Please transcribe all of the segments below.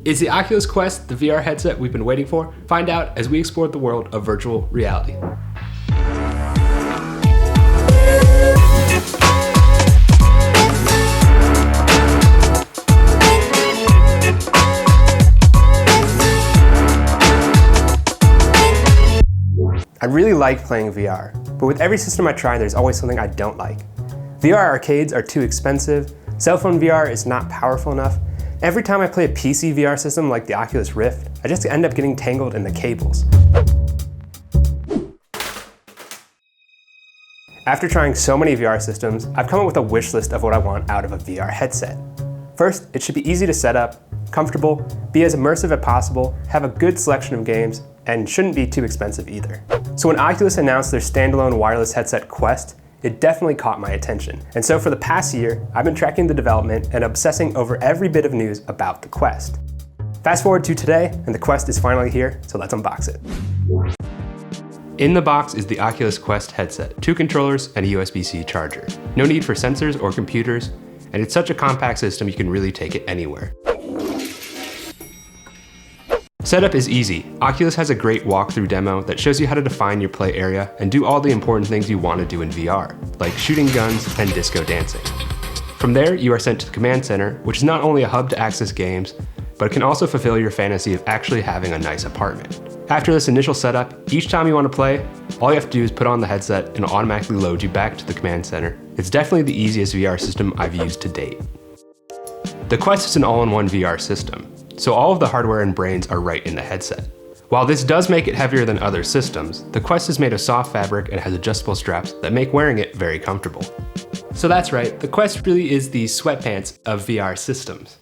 Is the Oculus Quest the VR headset we've been waiting for? Find out as we explore the world of virtual reality. I really like playing VR, but with every system I try, there's always something I don't like. VR arcades are too expensive, cell phone VR is not powerful enough. Every time I play a PC VR system like the Oculus Rift, I just end up getting tangled in the cables. After trying so many VR systems, I've come up with a wish list of what I want out of a VR headset. First, it should be easy to set up, comfortable, be as immersive as possible, have a good selection of games, and shouldn't be too expensive either. So when Oculus announced their standalone wireless headset Quest, it definitely caught my attention. And so for the past year, I've been tracking the development and obsessing over every bit of news about the Quest. Fast forward to today, and the Quest is finally here, so let's unbox it. In the box is the Oculus Quest headset, 2 controllers and a USB-C charger. No need for sensors or computers, and it's such a compact system you can really take it anywhere. Setup is easy. Oculus has a great walkthrough demo that shows you how to define your play area and do all the important things you want to do in VR, like shooting guns and disco dancing. From there, you are sent to the command center, which is not only a hub to access games, but it can also fulfill your fantasy of actually having a nice apartment. After this initial setup, each time you want to play, all you have to do is put on the headset and it'll automatically load you back to the command center. It's definitely the easiest VR system I've used to date. The Quest is an all-in-one VR system, so all of the hardware and brains are right in the headset. While this does make it heavier than other systems, the Quest is made of soft fabric and has adjustable straps that make wearing it very comfortable. So that's right, the Quest really is the sweatpants of VR systems.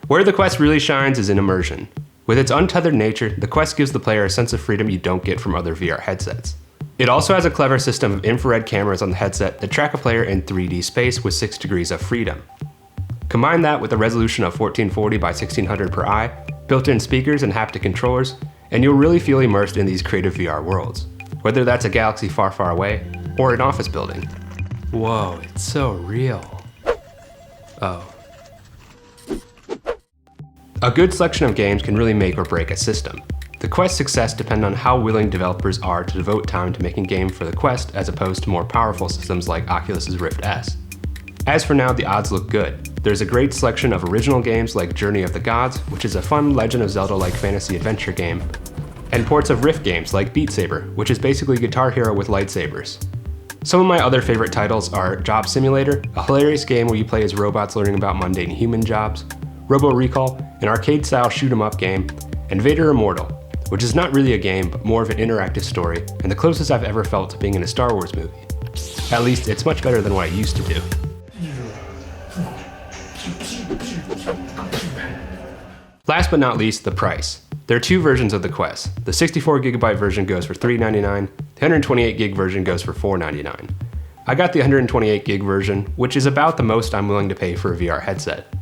Where the Quest really shines is in immersion. With its untethered nature, the Quest gives the player a sense of freedom you don't get from other VR headsets. It also has a clever system of infrared cameras on the headset that track a player in 3D space with 6 degrees of freedom. Combine that with a resolution of 1440 by 1600 per eye, built-in speakers and haptic controllers, and you'll really feel immersed in these creative VR worlds, whether that's a galaxy far, far away or an office building. Whoa, it's so real. Oh. A good selection of games can really make or break a system. The Quest's success depends on how willing developers are to devote time to making games for the Quest as opposed to more powerful systems like Oculus's Rift S. As for now, the odds look good. There's a great selection of original games like Journey of the Gods, which is a fun Legend of Zelda-like fantasy adventure game, and ports of Rift games like Beat Saber, which is basically Guitar Hero with lightsabers. Some of my other favorite titles are Job Simulator, a hilarious game where you play as robots learning about mundane human jobs, Robo Recall, an arcade-style shoot-'em-up game, and Vader Immortal, which is not really a game, but more of an interactive story, and the closest I've ever felt to being in a Star Wars movie. At least, it's much better than what I used to do. Last but not least, the price. There are 2 versions of the Quest. The 64GB version goes for $399, the 128GB version goes for $499. I got the 128GB version, which is about the most I'm willing to pay for a VR headset.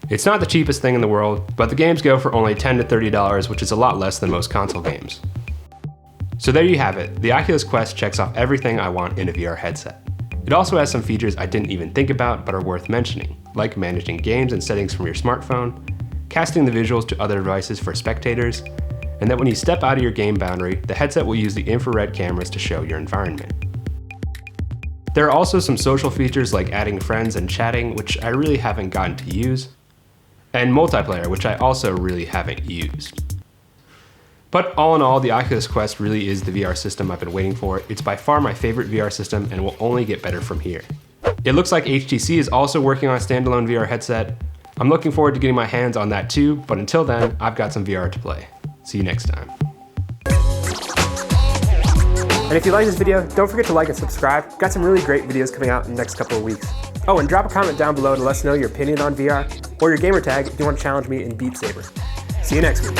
It's not the cheapest thing in the world, but the games go for only $10 to $30, which is a lot less than most console games. So there you have it. The Oculus Quest checks off everything I want in a VR headset. It also has some features I didn't even think about but are worth mentioning, like managing games and settings from your smartphone, casting the visuals to other devices for spectators, and that when you step out of your game boundary, the headset will use the infrared cameras to show your environment. There are also some social features like adding friends and chatting, which I really haven't gotten to use, and multiplayer, which I also really haven't used. But all in all, the Oculus Quest really is the VR system I've been waiting for. It's by far my favorite VR system and will only get better from here. It looks like HTC is also working on a standalone VR headset. I'm looking forward to getting my hands on that too, but until then, I've got some VR to play. See you next time. And if you like this video, don't forget to like and subscribe. We've got some really great videos coming out in the next couple of weeks. Oh, and drop a comment down below to let us know your opinion on VR or your gamer tag if you want to challenge me in Beat Saber. See you next week.